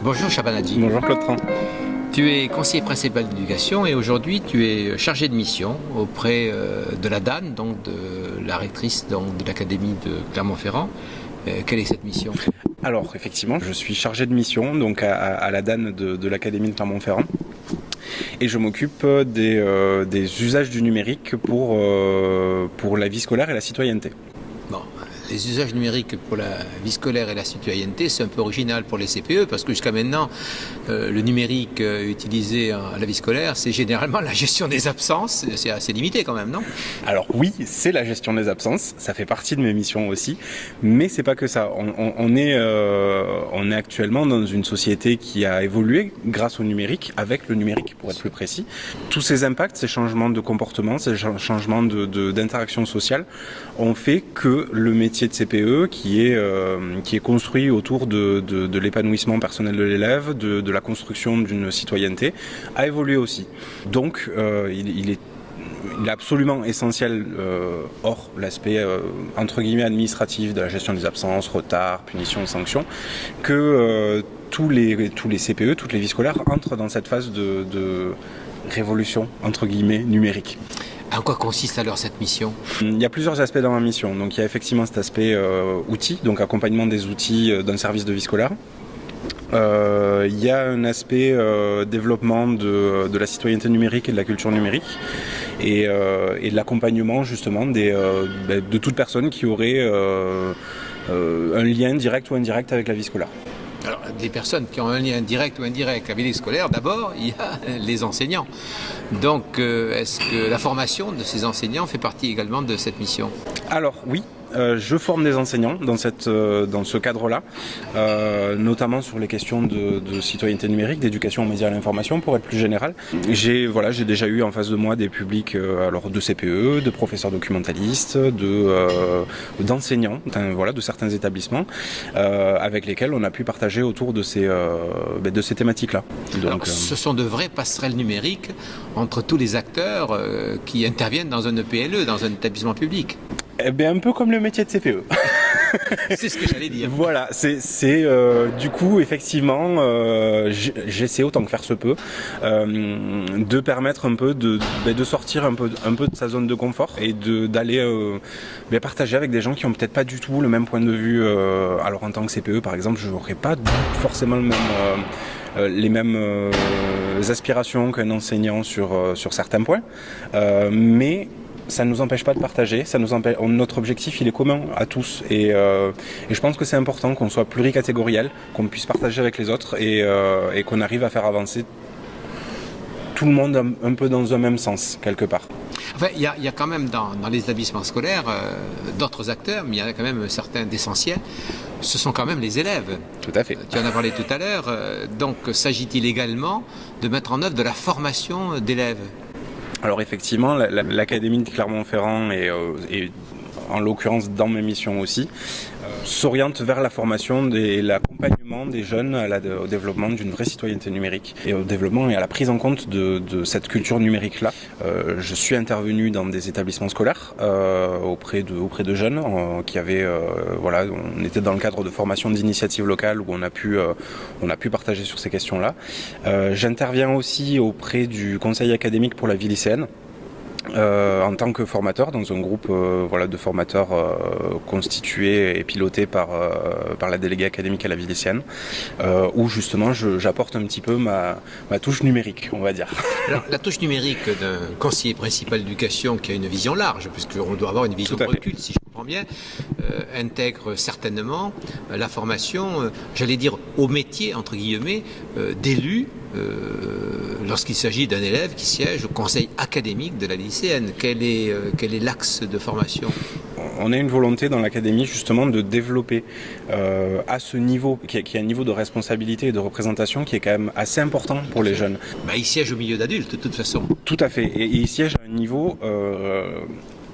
Bonjour Chabanadji. Bonjour Claude Tran. Tu es conseiller principal d'éducation et aujourd'hui tu es chargé de mission auprès de la DAN, donc de la rectrice de l'Académie de Clermont-Ferrand. Quelle est cette mission? Alors effectivement, je suis chargé de mission donc à la DAN de l'Académie de Clermont-Ferrand. Et je m'occupe des usages du numérique pour la vie scolaire et la citoyenneté. Bon, les usages numériques pour la vie scolaire et la citoyenneté, c'est un peu original pour les CPE parce que jusqu'à maintenant, le numérique utilisé à la vie scolaire, c'est généralement la gestion des absences. C'est assez limité quand même, non? Alors oui, c'est la gestion des absences, ça fait partie de mes missions aussi, mais c'est pas que ça. On est actuellement dans une société qui a évolué grâce au numérique, avec le numérique pour être plus précis. Tous ces impacts, ces changements de comportement, ces changements d'interaction sociale ont fait que le métier de CPE qui est construit autour de l'épanouissement personnel de l'élève, de la construction d'une citoyenneté, a évolué aussi. Donc il est absolument essentiel, hors l'aspect entre guillemets administratif de la gestion des absences, retards, punitions, sanctions, que tous les CPE, toutes les vies scolaires entrent dans cette phase de révolution entre guillemets numérique. En quoi consiste alors cette mission? Il y a plusieurs aspects dans ma mission. Donc il y a effectivement cet aspect outils, donc accompagnement des outils d'un service de vie scolaire. Il y a un aspect développement de la citoyenneté numérique et de la culture numérique et de l'accompagnement justement de toute personne qui aurait un lien direct ou indirect avec la vie scolaire. Alors, des personnes qui ont un lien direct ou indirect avec la vie scolaire, d'abord, il y a les enseignants. Donc, est-ce que la formation de ces enseignants fait partie également de cette mission? Alors, oui. Je forme des enseignants dans ce cadre-là, notamment sur les questions de citoyenneté numérique, d'éducation aux médias et à l'information, pour être plus général. J'ai déjà eu en face de moi des publics alors de CPE, de professeurs documentalistes, d'enseignants, de certains établissements, avec lesquels on a pu partager autour de ces thématiques-là. Donc, ce sont de vraies passerelles numériques entre tous les acteurs qui interviennent dans un EPLE, dans un établissement public. Eh bien, un peu comme le métier de CPE. C'est ce que j'allais dire. Voilà, du coup, effectivement, j'essaie autant que faire se peut de permettre un peu de sortir un peu de sa zone de confort et d'aller partager avec des gens qui ont peut-être pas du tout le même point de vue. Alors en tant que CPE, par exemple, je n'aurais pas forcément les mêmes aspirations qu'un enseignant sur certains points, mais ça ne nous empêche pas de partager, notre objectif il est commun à tous et je pense que c'est important qu'on soit pluricatégoriel, qu'on puisse partager avec les autres et qu'on arrive à faire avancer tout le monde un peu dans un même sens quelque part. Enfin, il y a quand même dans les établissements scolaires d'autres acteurs, mais il y en a quand même certains d'essentiels. Ce sont quand même les élèves. Tout à fait. Tu en as parlé tout à l'heure. Donc, s'agit-il également de mettre en œuvre de la formation d'élèves? Alors effectivement, l'Académie de Clermont-Ferrand et en l'occurrence dans mes missions aussi, s'oriente vers la formation et l'accompagnement des jeunes au développement d'une vraie citoyenneté numérique et au développement et à la prise en compte de cette culture numérique-là. Je suis intervenu dans des établissements scolaires auprès de jeunes qui avaient, on était dans le cadre de formation d'initiatives locales où on a pu partager sur ces questions-là. J'interviens aussi auprès du conseil académique pour la vie lycéenne. En tant que formateur dans un groupe de formateurs constitué et piloté par la déléguée académique à la vie lycéenne où justement j'apporte un petit peu ma touche numérique, on va dire. Alors, la touche numérique d'un conseiller principal d'éducation qui a une vision large, puisqu'on doit avoir une vision de recul, si je comprends bien, intègre certainement la formation, j'allais dire au métier, entre guillemets, d'élus lorsqu'il s'agit d'un élève qui siège au conseil académique de la lycéenne. Quel est l'axe de formation? On a une volonté dans l'académie justement de développer à ce niveau, qui est un niveau de responsabilité et de représentation qui est quand même assez important pour les jeunes. Il siège au milieu d'adultes de toute façon. Tout à fait, et il siège à un niveau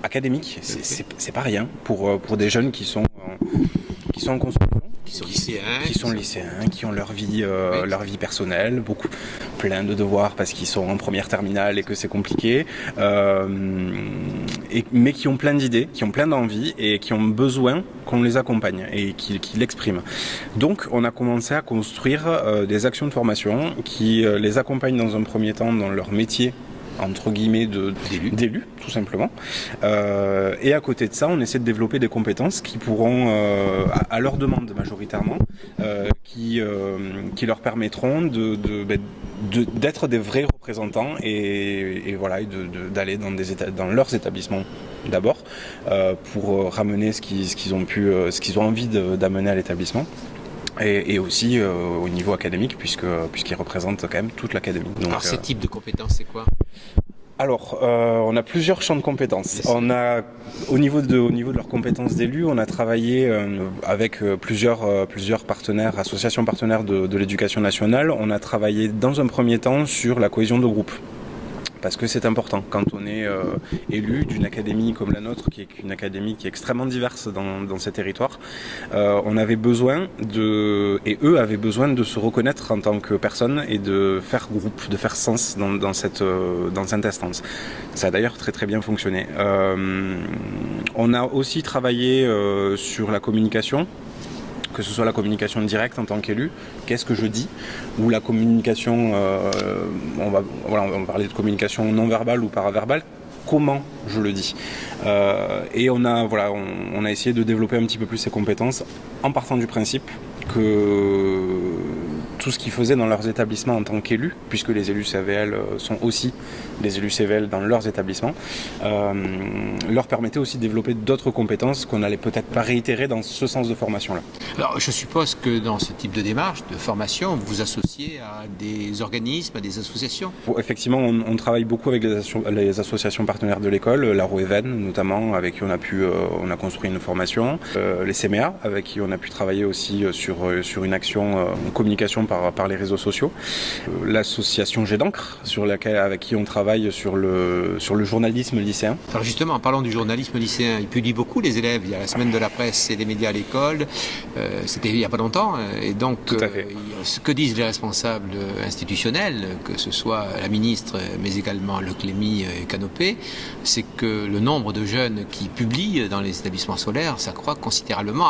académique, c'est pas rien pour des jeunes qui sont en construction, qui sont lycéens, qui ont leur vie personnelle, plein de devoirs parce qu'ils sont en première terminale et que c'est compliqué, mais qui ont plein d'idées, qui ont plein d'envies et qui ont besoin qu'on les accompagne et qui l'expriment. Donc on a commencé à construire des actions de formation qui les accompagnent dans un premier temps dans leur métier entre guillemets d'élus, tout simplement. Et à côté de ça, on essaie de développer des compétences qui pourront, à leur demande majoritairement, qui leur permettront d'être des vrais représentants et d'aller dans leurs établissements d'abord pour ramener ce qu'ils ont envie d'amener à l'établissement. Et aussi au niveau académique, puisqu'ils représentent quand même toute l'académie. Alors ces types de compétences, c'est quoi ? Alors, on a plusieurs champs de compétences. On a, au niveau de leurs compétences d'élus, on a travaillé avec plusieurs partenaires, associations partenaires de l'éducation nationale. On a travaillé dans un premier temps sur la cohésion de groupe. Parce que c'est important quand on est élu d'une académie comme la nôtre, qui est une académie qui est extrêmement diverse dans ces territoires. On avait besoin et eux avaient besoin de se reconnaître en tant que personne et de faire groupe, de faire sens dans cette instance. Ça a d'ailleurs très très bien fonctionné. On a aussi travaillé sur la communication, que ce soit la communication directe en tant qu'élu, qu'est-ce que je dis, ou la communication, on va parler de communication non verbale ou paraverbale, comment je le dis. Et on a essayé de développer un petit peu plus ces compétences en partant du principe que tout ce qu'ils faisaient dans leurs établissements en tant qu'élus, puisque les élus CVL sont aussi des élus CVL dans leurs établissements, leur permettait aussi de développer d'autres compétences qu'on n'allait peut-être pas réitérer dans ce sens de formation-là. Alors je suppose que dans ce type de démarche, de formation, vous vous associez à des organismes, à des associations ? Effectivement, on travaille beaucoup avec les associations partenaires de l'école, la Roeven notamment, avec qui on a construit une formation, les CMEA, avec qui on a pu travailler aussi sur une action en communication par les réseaux sociaux, l'association Jet d'encre, avec qui on travaille sur le journalisme lycéen. Alors justement, en parlant du journalisme lycéen, ils publient beaucoup les élèves. Il y a la semaine de la presse et des médias à l'école, c'était il n'y a pas longtemps, et donc ce que disent les responsables institutionnels, que ce soit la ministre, mais également Le Clémy et Canopé, c'est que le nombre de jeunes qui publient dans les établissements scolaires s'accroît considérablement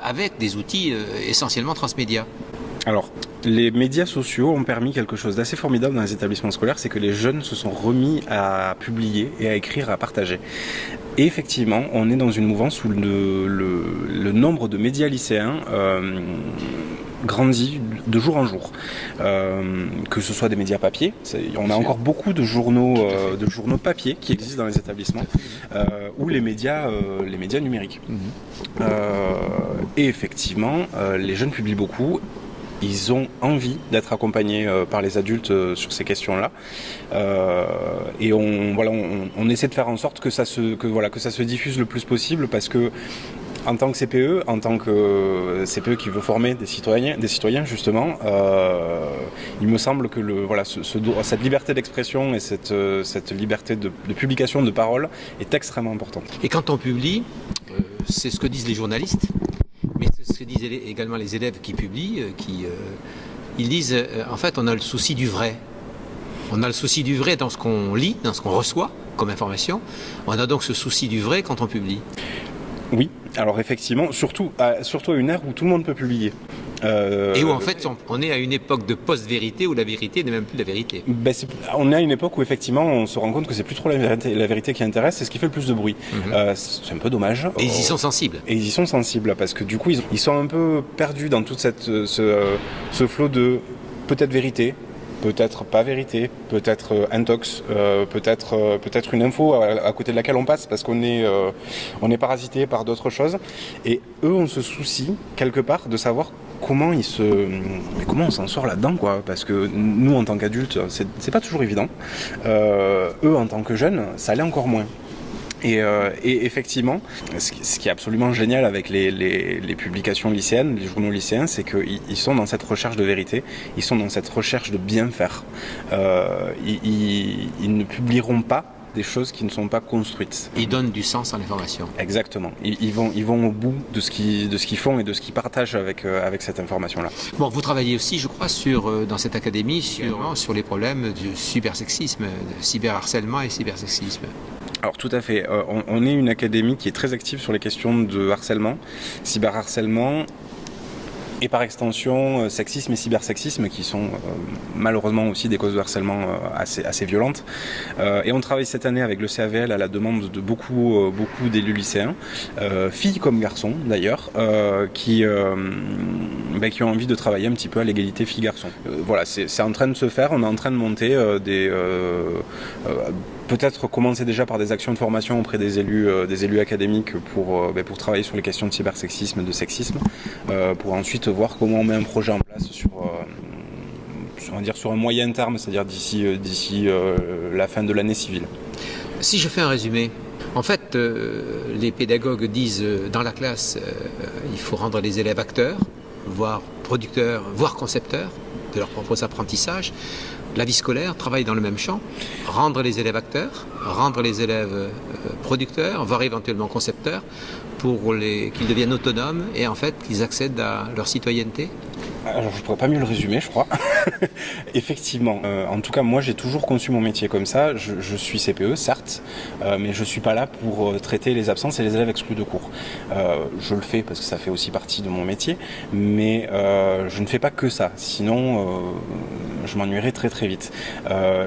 avec des outils essentiellement transmédia. Alors, les médias sociaux ont permis quelque chose d'assez formidable dans les établissements scolaires, c'est que les jeunes se sont remis à publier et à écrire, à partager. Et effectivement, on est dans une mouvance où le nombre de médias lycéens grandit de jour en jour. Que ce soit des médias papier, on a encore beaucoup de journaux papier qui existent dans les établissements, ou les médias numériques. Et effectivement, les jeunes publient beaucoup. Ils ont envie d'être accompagnés par les adultes sur ces questions-là, et on essaie de faire en sorte que ça se diffuse le plus possible, parce que en tant que CPE qui veut former des citoyens justement, il me semble que cette liberté d'expression et cette liberté de publication de parole est extrêmement importante. Et quand on publie, c'est ce que disent les journalistes, mais c'est ce que disent également les élèves qui publient, ils disent en fait on a le souci du vrai. On a le souci du vrai dans ce qu'on lit, dans ce qu'on reçoit comme information. On a donc ce souci du vrai quand on publie. Oui, alors effectivement, surtout à une ère où tout le monde peut publier. Et où en fait on est à une époque de post-vérité où la vérité n'est même plus la vérité. On est à une époque où effectivement on se rend compte que c'est plus trop la vérité qui intéresse, c'est ce qui fait le plus de bruit. C'est un peu dommage. Et ils y sont sensibles. Et ils y sont sensibles parce que du coup ils sont un peu perdus dans tout ce flot de peut-être vérité, peut-être pas vérité, peut-être intox, peut-être une info à côté de laquelle on passe parce qu'on est parasité par d'autres choses. Et eux, on se soucie quelque part de savoir comment on s'en sort là-dedans, quoi. Parce que nous, en tant qu'adultes, c'est pas toujours évident. Eux, en tant que jeunes, ça l'est encore moins. Et effectivement, ce qui est absolument génial avec les publications lycéennes, les journaux lycéens, c'est qu'ils sont dans cette recherche de vérité, ils sont dans cette recherche de bien faire. Ils ne publieront pas des choses qui ne sont pas construites. Ils donnent du sens à l'information. Exactement. Ils vont au bout de ce qu'ils font et de ce qu'ils partagent avec cette information-là. Bon, vous travaillez aussi, je crois, dans cette académie sur les problèmes du cybersexisme, de cyberharcèlement et cybersexisme. Alors tout à fait. On est une académie qui est très active sur les questions de harcèlement, cyberharcèlement, et par extension sexisme et cybersexisme, qui sont malheureusement aussi des causes de harcèlement assez violentes. Et on travaille cette année avec le CAVL à la demande de beaucoup d'élus lycéens, filles comme garçons d'ailleurs, qui ont envie de travailler un petit peu à l'égalité filles-garçons. Voilà, c'est en train de se faire. On est en train de monter peut-être commencer déjà par des actions de formation auprès des élus académiques pour travailler sur les questions de cybersexisme et de sexisme, pour ensuite voir comment on met un projet en place sur un moyen terme, c'est-à-dire d'ici la fin de l'année civile. Si je fais un résumé, en fait, les pédagogues disent dans la classe, il faut rendre les élèves acteurs, voire producteurs, voire concepteurs de leurs propres apprentissages. La vie scolaire travaille dans le même champ, rendre les élèves acteurs, rendre les élèves producteurs, voire éventuellement concepteurs, pour qu'ils deviennent autonomes et en fait qu'ils accèdent à leur citoyenneté. Alors je ne pourrais pas mieux le résumer, je crois. Effectivement, en tout cas moi j'ai toujours conçu mon métier comme ça. Je suis CPE certes, mais je ne suis pas là pour traiter les absences et les élèves exclus de cours. Je le fais parce que ça fait aussi partie de mon métier, mais je ne fais pas que ça, sinon je m'ennuierais très très vite.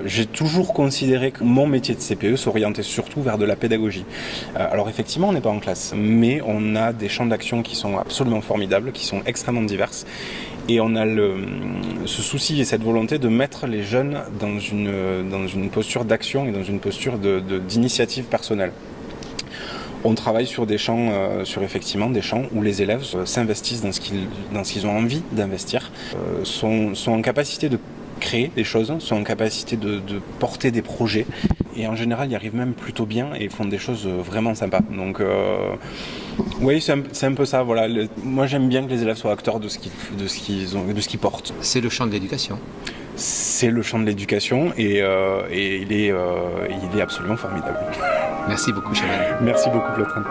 J'ai toujours considéré que mon métier de CPE s'orientait surtout vers de la pédagogie. Alors effectivement on n'est pas en classe, mais on a des champs d'action qui sont absolument formidables, qui sont extrêmement diverses. Et on a ce souci et cette volonté de mettre les jeunes dans une posture d'action et dans une posture d'initiative personnelle. On travaille sur des champs, effectivement des champs où les élèves s'investissent dans ce qu'ils ont envie d'investir, sont en capacité de créer des choses, sont en capacité de porter des projets et en général ils arrivent même plutôt bien et font des choses vraiment sympas. Donc oui, c'est un peu ça. Voilà. Moi j'aime bien que les élèves soient acteurs de ce qu'ils portent. C'est le champ de l'éducation. C'est le champ de l'éducation et il est absolument formidable. Merci beaucoup, Chaban. Merci beaucoup, Plotrin.